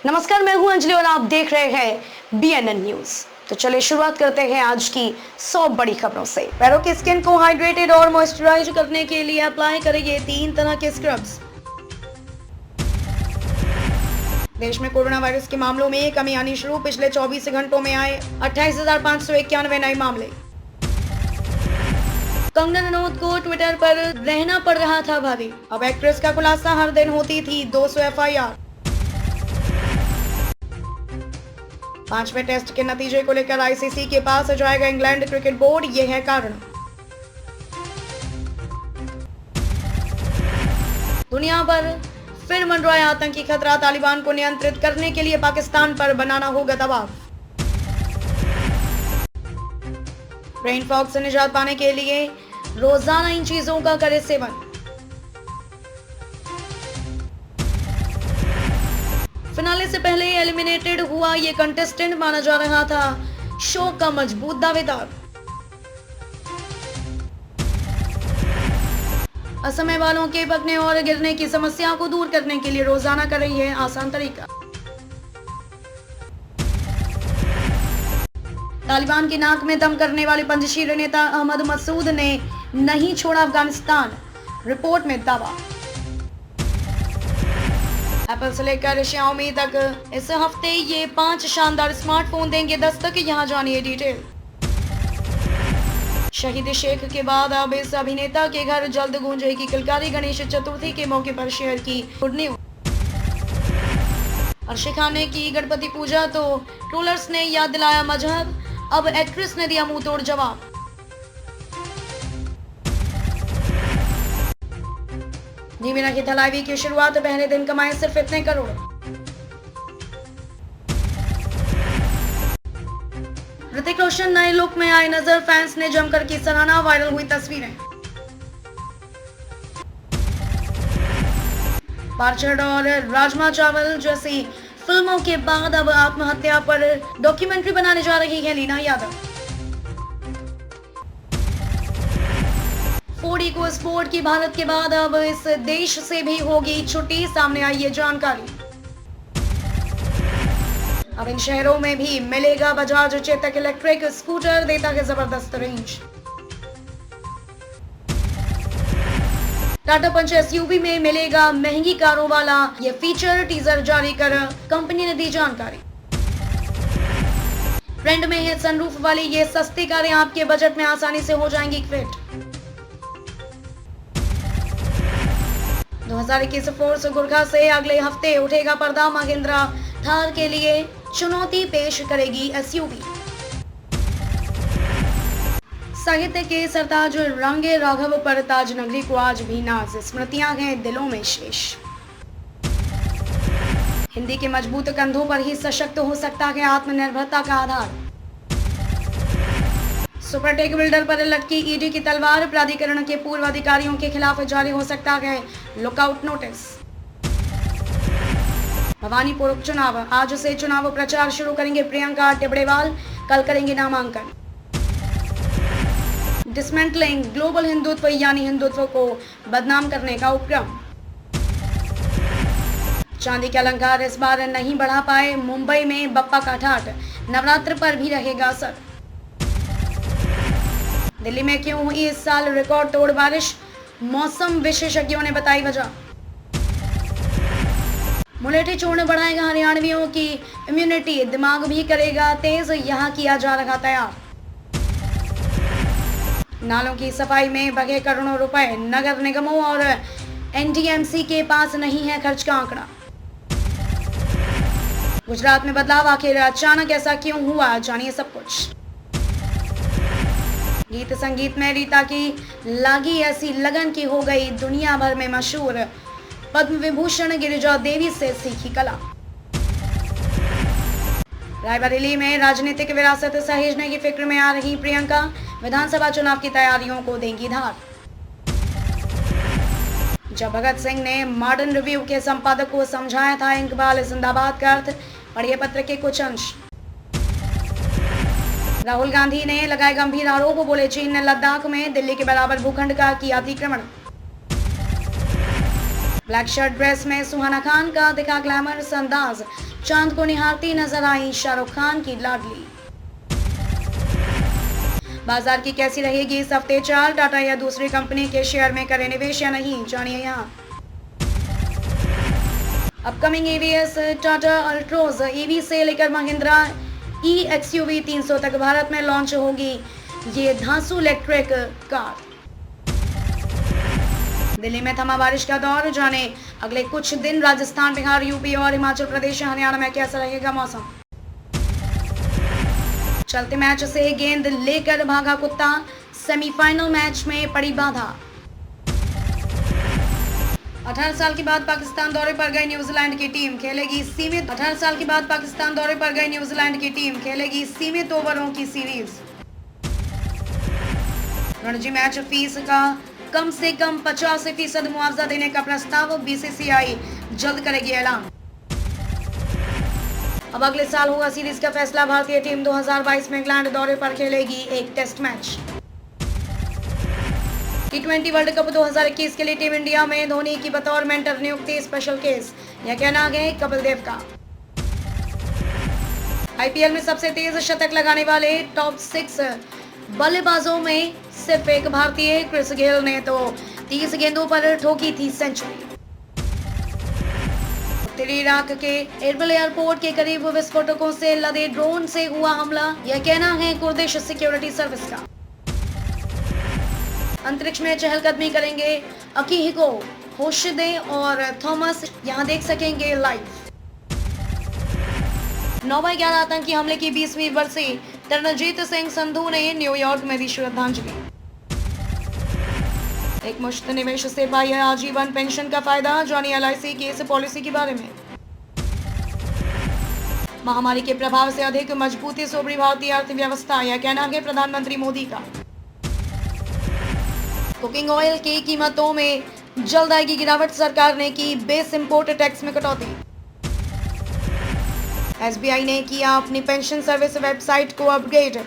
नमस्कार, मैं हूं अंजलि और आप देख रहे हैं बीएनएन न्यूज। तो चलिए शुरुआत करते हैं आज की 100 बड़ी खबरों से। पैरों की स्किन को हाइड्रेटेड और मॉइस्चराइज करने के लिए अप्लाई करें ये 3 तरह के स्क्रब्स। देश में कोरोना वायरस के मामलों में कमी आनी शुरू। पिछले 24 घंटों में आए 28,591 नए मामले। कंगना रनौत को ट्विटर पर रहना पड़ रहा था भारी। अब एक्ट्रेस का खुलासा, हर दिन होती थी 200 एफआईआर। 5वें टेस्ट के नतीजे को लेकर आईसीसी के पास जाएगा इंग्लैंड क्रिकेट बोर्ड, ये है कारण। दुनिया भर फिर मंडराया आतंकी खतरा। तालिबान को नियंत्रित करने के लिए पाकिस्तान पर बनाना होगा दबाव। ब्रेन फॉग से निजात पाने के लिए रोजाना इन चीजों का करे सेवन। फिनाले से पहले एलिमिनेटेड हुआ ये कंटेस्टेंट माना जा रहा था शो का मजबूत दावेदार। असमय वालों के पकने और गिरने की समस्या को दूर करने के लिए रोजाना कर रही है आसान तरीका। तालिबान की नाक में दम करने वाले पंजशीर नेता अहमद मसूद ने नहीं छोड़ा अफगानिस्तान, रिपोर्ट में दावा। एप्पल से लेकर शाओमी तक इस हफ्ते ये 5 शानदार स्मार्टफोन देंगे दस्तक, यहां जानिए डिटेल। शहीद शेख के बाद अब इस अभिनेता के घर जल्द गूंजेगी किलकारी। गणेश चतुर्थी के मौके पर शेयर की गुड न्यूज। अर्शी खान ने की गणपति पूजा तो ट्रोलर्स ने याद दिलाया मजहब। अब एक्ट्रेस ने दिया मुंह तोड़ जवाब। धीमी रखी थलाइवी की शुरुआत, पहले दिन कमाए सिर्फ इतने करोड़। ऋतिक रोशन नए लुक में आए नजर, फैंस ने जमकर की सराहना। वायरल हुई तस्वीरें। पार्चड़ और राजमा चावल जैसी फिल्मों के बाद अब आत्महत्या पर डॉक्यूमेंट्री बनाने जा रही है Leena Yadav. Ford EcoSport की भारत के बाद अब इस देश से भी होगी छुट्टी, सामने आई ये जानकारी। अब इन शहरों में भी मिलेगा बजाज चेतक इलेक्ट्रिक स्कूटर, देता है जबरदस्त रेंज। टाटा पंच एसयूवी में मिलेगा महंगी कारों वाला ये फीचर, टीजर जारी कर कंपनी ने दी जानकारी। ट्रेंड में है सनरूफ वाली ये सस्ती कारें, आपके बजट में आसानी से हो जाएंगी फिट। 2021 फोर्स गुरखा से अगले हफ्ते उठेगा पर्दा। महिंद्रा थार के लिए चुनौती पेश करेगी एसयूवी। साहित्य के सरताज रंगे राघव पर ताज नगरी को आज भी नाज, स्मृतियां हैं दिलों में शेष। हिंदी के मजबूत कंधों पर ही सशक्त हो सकता है आत्मनिर्भरता का आधार। सुपरटेक बिल्डर पर लटकी ईडी की तलवार, प्राधिकरण के पूर्व अधिकारियों के खिलाफ जारी हो सकता है लुकआउट नोटिस। भवानीपुर उपचुनाव, आज से चुनाव प्रचार शुरू करेंगे प्रियंका टिबड़ेवाल, कल करेंगे नामांकन। डिसमेंटलिंग ग्लोबल हिंदुत्व यानी हिंदुत्व को बदनाम करने का उपक्रम। चांदी के अलंकार इस बार नहीं बढ़ा पाए, मुंबई में बप्पा का ठाठ, नवरात्र पर भी रहेगा असर। दिल्ली में क्यों हुई इस साल रिकॉर्ड तोड़ बारिश, मौसम विशेषज्ञों ने बताई वजह। मुलेठी चूर्ण बढ़ाएगा हरियाणवियों की इम्यूनिटी, दिमाग भी करेगा तेज, यहां किया जा रहा तैयार। नालों की सफाई में बगे करोड़ों रुपए, नगर निगमों और एनडीएमसी के पास नहीं है खर्च का आंकड़ा। गुजरात में बदलाव, आखिर अचानक ऐसा क्यों हुआ, जानिए सब कुछ। गीत संगीत में रीता की लागी ऐसी लगन की हो गई दुनिया भर में मशहूर, पद्म विभूषण गिरिजा देवी से सीखी कला। रायबरेली में राजनीतिक विरासत सहेजने की फिक्र में आ रही प्रियंका, विधानसभा चुनाव की तैयारियों को देंगी धार। जब भगत सिंह ने मॉडर्न रिव्यू के संपादक को समझाया था इकबाल जिंदाबाद का अर्थ, पढ़िए पत्र के कुछ अंश। राहुल गांधी ने लगाए गंभीर आरोप, बोले चीन ने लद्दाख में दिल्ली के बराबर भूखंड का किया अतिक्रमण। ब्लैक शर्ट ड्रेस में सुहाना खान का दिखा ग्लैमरस अंदाज, चांद को निहारती नजर आई शाहरुख खान की लाडली। बाजार की कैसी रहेगी इस हफ्ते चाल, टाटा या दूसरी कंपनी के शेयर में करें निवेश या नहीं, जानिए यहाँ। Upcoming EVS Tata Altroz EV से लेकर महिंद्रा ई एक्सयूवी 300 तक भारत में लॉन्च होगी ये धांसू इलेक्ट्रिक कार। दिल्ली में थमा बारिश का दौर, जाने अगले कुछ दिन राजस्थान, बिहार, यूपी और हिमाचल प्रदेश, हरियाणा में कैसा रहेगा मौसम। चलते मैच से गेंद लेकर भागा कुत्ता, सेमीफाइनल मैच में पड़ी बाधा। 18 साल के बाद पाकिस्तान दौरे पर गई न्यूजीलैंड की टीम खेलेगी सीमित 18 साल के बाद पाकिस्तान दौरे पर गई न्यूजीलैंड की टीम खेलेगी सीमित ओवरों की सीरीज। रणजी मैच फीस का कम से कम 85% मुआवजा देने का प्रस्ताव, बीसीसीआई जल्द करेगी ऐलान। अब अगले साल होगा सीरीज का फैसला, भारतीय टीम 2022 में इंग्लैंड दौरे पर खेलेगी एक test match. T20 world cup 2021 के लिए टीम इंडिया में धोनी की बतौर मेंटर नियुक्ति स्पेशल केस, यह कहना है कपिल देव का। आईपीएल में सबसे तेज शतक लगाने वाले टॉप 6 बल्लेबाजों में सिर्फ एक भारतीय क्रिस गेल ने तो 30 गेंदों पर ठोकी थी सेंचुरी। उत्तरी इराक के एरबिल एयरपोर्ट के करीब विस्फोटकों से लदे ड्रोन से हुआ हमला, यह कहना है कुर्दिश सिक्योरिटी सर्विस का। अंतरिक्ष में चहलकदमी करेंगे अकीहिको, होशिदे और थॉमस, यहां देख सकेंगे लाइव। 9/11 आतंकी हमले की 20वीं बरसी, तरनजीत सिंह संधू ने न्यूयॉर्क में दी श्रद्धांजलि। एक मुश्त निवेश से पाई आजीवन पेंशन का फायदा, जानिए एलआईसी की इस पॉलिसी के बारे में। महामारी के प्रभाव से अधिक मजबूती से उभरी भारतीय अर्थव्यवस्था, यह कहना है प्रधानमंत्री मोदी का। कुकिंग ऑयल की कीमतों में जल्द आएगी गिरावट, सरकार ने की बेस इंपोर्ट टैक्स में कटौती। एसबीआई ने किया अपनी पेंशन सर्विस वेबसाइट को अपग्रेड,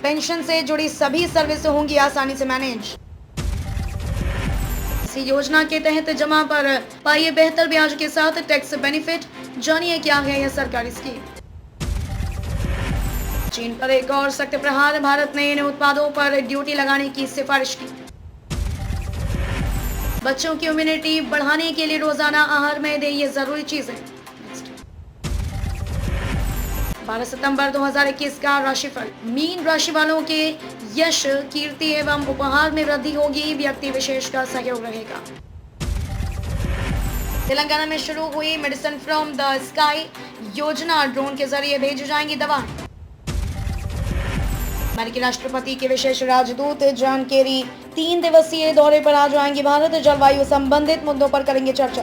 पेंशन से जुड़ी सभी सर्विस होंगी आसानी से मैनेज। इसी योजना के तहत जमा पर पाइए बेहतर ब्याज के साथ टैक्स बेनिफिट, जानिए क्या है यह सरकारी स्कीम। चीन पर एक और सख्त प्रहार, भारत ने इन उत्पादों पर ड्यूटी लगाने की सिफारिश की। बच्चों की इम्यूनिटी बढ़ाने के लिए रोजाना आहार में दे ये जरूरी चीजें। 12 सितंबर 2021 का राशिफल, मीन राशि वालों के यश, कीर्ति एवं उपहार में वृद्धि होगी, व्यक्ति विशेष का सहयोग रहेगा। तेलंगाना में शुरू हुई मेडिसिन फ्रॉम द स्काई योजना, ड्रोन के जरिए भेजी जाएंगी दवाएं। अमेरिकी राष्ट्रपति के विशेष राजदूत जॉन केरी 3 दिवसीय दौरे पर आ जाएंगे भारत, जलवायु संबंधित मुद्दों पर करेंगे चर्चा।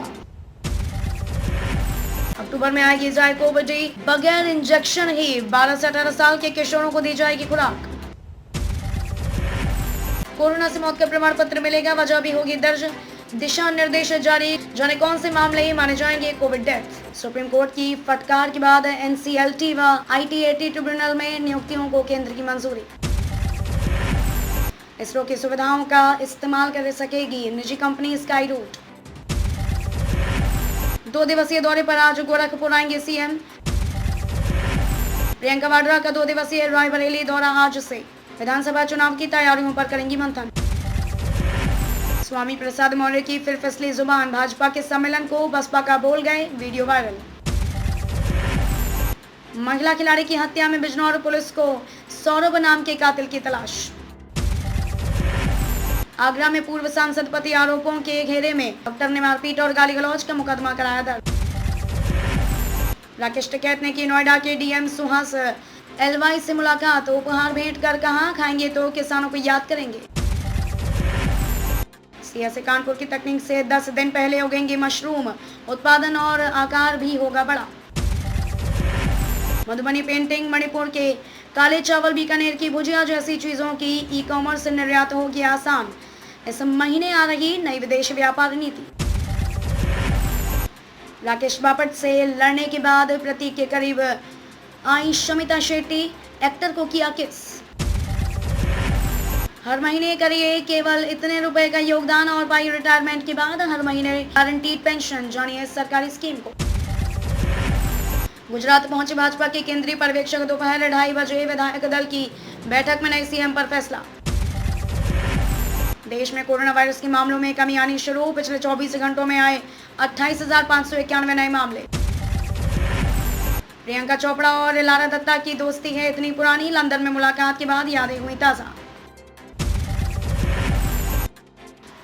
अक्टूबर में आएगी जायकोविडी, बगैर इंजेक्शन ही 12 से 18 साल के किशोरों को दी जाएगी खुराक। कोरोना से मौत का प्रमाण पत्र मिलेगा, वजह भी होगी दर्ज, दिशा निर्देश जारी, जाने कौन से मामले ही माने जाएंगे कोविड डेथ। सुप्रीम कोर्ट की फटकार के बाद एनसीएलटी व आईटीएटी ट्रिब्यूनल में नियुक्तियों को केंद्र की मंजूरी। इसरो की सुविधाओं का इस्तेमाल कर सकेगी निजी कंपनी स्काई रूट। 2 दिवसीय दौरे पर आज गोरखपुर आएंगे सीएम। प्रियंका वाड्रा का 2 दिवसीय रायबरेली दौरा आज से, विधानसभा चुनाव की तैयारियों पर करेंगी मंथन। स्वामी प्रसाद मौर्य की फिर फिसली जुबान, भाजपा के सम्मेलन को बसपा का बोल गए, वीडियो वायरल। महिला खिलाड़ी की हत्या में बिजनौर पुलिस को सौरभ नाम के कातिल की तलाश। आगरा में पूर्व सांसद पति आरोपों के घेरे में, डॉक्टर ने मारपीट और गाली गलौज का मुकदमा कराया दर्ज। राकेश टिकैत ने की नोएडा के डीएम सुहास एलवाई से मुलाकात, उपहार भेंट कर कहा खाएंगे तो किसानों को याद करेंगे। सीएसए कानपुर की तकनीक से 10 दिन पहले उगेंगे मशरूम, उत्पादन और आकार भी होगा बड़ा। मधुबनी पेंटिंग, मणिपुर के काले चावल, बीकानेर की भुजिया जैसी चीजों की ई-कॉमर्स निर्यात होगी आसान। इस महीने आ रही नई विदेश व्यापार नीति। राकेश बापट से लड़ने के बाद प्रतीक के करीब आई शमिता शेट्टी, एक्टर को किया किस। हर महीने करिए केवल इतने रुपए का योगदान और पाई रिटायरमेंट के बाद हर महीने गारंटीड पेंशन। जानिए सरकारी स्कीम को। गुजरात पहुंचे भाजपा के केंद्रीय पर्यवेक्षक। दोपहर 2:30 बजे विधायक दल की बैठक में नए सीएम पर फैसला। देश में कोरोना वायरस के मामलों में कमी आनी शुरू। पिछले 24 घंटों में आए 28,591 नए मामले। प्रियंका चोपड़ा और लारा दत्ता की दोस्ती है इतनी पुरानी। लंदन में मुलाकात के बाद यादें हुई ताजा।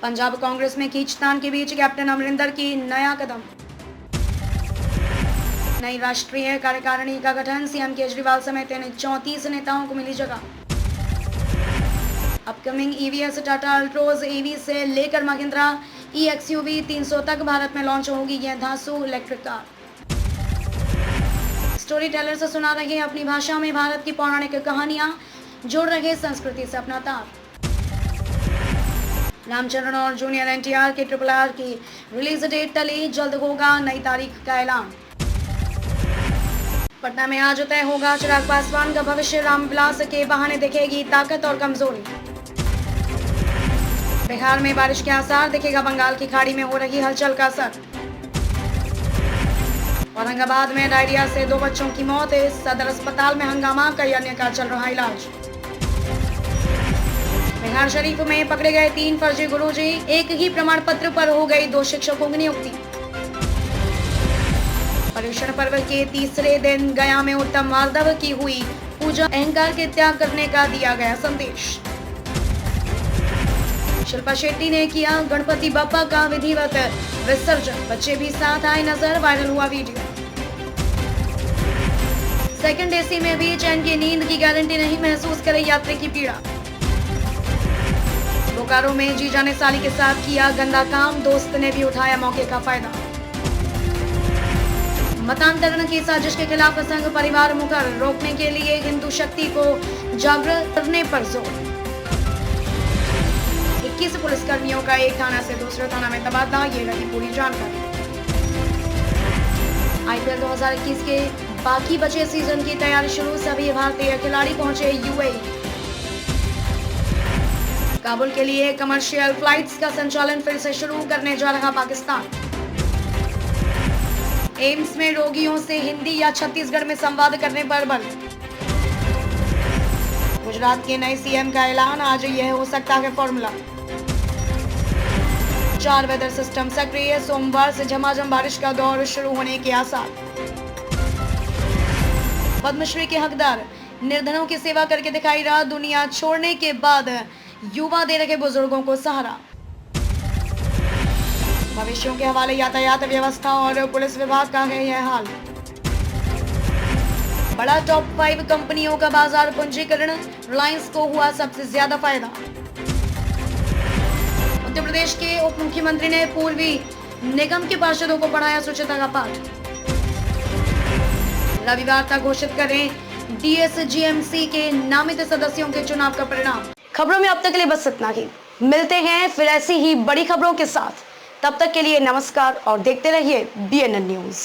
पंजाब कांग्रेस में खींचतान के बीच कैप्टन अमरिंदर की नया कदम। नई राष्ट्रीय कार्यकारिणी का गठन। सीएम केजरीवाल समेत 34 नेताओं को मिली जगह। Upcoming EVS Tata Altroz EV से लेकर महिंद्रा EXUV 300 तक भारत में लॉन्च होगी यह धांसू इलेक्ट्रिक कार। स्टोरी टेलर से सुना रहे अपनी भाषा में भारत की पौराणिक कहानियां, जोड़ रहे संस्कृति से अपना तार। रामचरण और जूनियर NTR के RRR की रिलीज डेट टली। जल्द होगा नई तारीख का ऐलान। पटना में आज तय होगा चिराग पासवान का भविष्य। रामविलास के बहाने दिखेगी ताकत और कमजोरी। बिहार में बारिश के आसार। दिखेगा बंगाल की खाड़ी में हो रही हलचल का असर। औरंगाबाद में डायरिया से 2 बच्चों की मौत। सदर अस्पताल में हंगामा। कई अन्य का चल रहा इलाज। बिहार शरीफ में पकड़े गए 3 फर्जी गुरुजी। एक ही प्रमाण पत्र पर हो गई 2 शिक्षकों की नियुक्ति। पर्युषण पर्व के तीसरे दिन गया में उत्तम माधव की हुई पूजा। अहंकार के त्याग करने का दिया गया संदेश। शिल्पा शेट्टी ने किया गणपति बप्पा का विधिवत विसर्जन। बच्चे भी साथ आए नजर। वायरल हुआ वीडियो। सेकंड AC में भी चैन की नींद की गारंटी नहीं। महसूस करे यात्री की पीड़ा। बोकारो में जीजा ने साली के साथ किया गंदा काम। दोस्त ने भी उठाया मौके का फायदा। मतांतरण की साजिश के खिलाफ संघ परिवार मुखर। रोकने के लिए हिंदू शक्ति को जागृत करने पर जोर। 21 पुलिसकर्मियों का एक थाना से दूसरे थाना में तबादला। ये रही पूरी जानकारी। IPL 2021 के बाकी बचे सीजन की तैयारी शुरू। सभी भारतीय खिलाड़ी पहुंचे UAE। काबुल के लिए कमर्शियल फ्लाइट्स का संचालन फिर से शुरू करने जा रहा पाकिस्तान। एम्स में रोगियों से हिंदी या छत्तीसगढ़ में संवाद करने पर बल। गुजरात के नए सीएम का ऐलान। आज यह हो सकता है फॉर्मूला। 4 वेदर सिस्टम सक्रिय। सोमवार से झमाझम बारिश का दौर शुरू होने के आसार। पद्मश्री के हकदार। निर्धनों की सेवा करके दिखाई रहा। दुनिया छोड़ने के बाद युवा दे रहे बुजुर्गों को सहारा। भविष्यों के हवाले यातायात व्यवस्था और पुलिस विभाग का है यह हाल। बड़ा टॉप 5 कंपनियों का बाजार पूंजीकरण। रिलायंस को हुआ सबसे ज्यादा फायदा। उत्तर प्रदेश के उप मुख्यमंत्री ने पूर्वी निगम के पार्षदों को पढ़ाया स्वच्छता का पाठ। रविवार तक घोषित करें DSGMC के नामित सदस्यों के चुनाव का परिणाम। खबरों में अब तक के लिए बस इतना ही। मिलते हैं फिर ऐसी ही बड़ी खबरों के साथ। तब तक के लिए नमस्कार और देखते रहिए BNN न्यूज।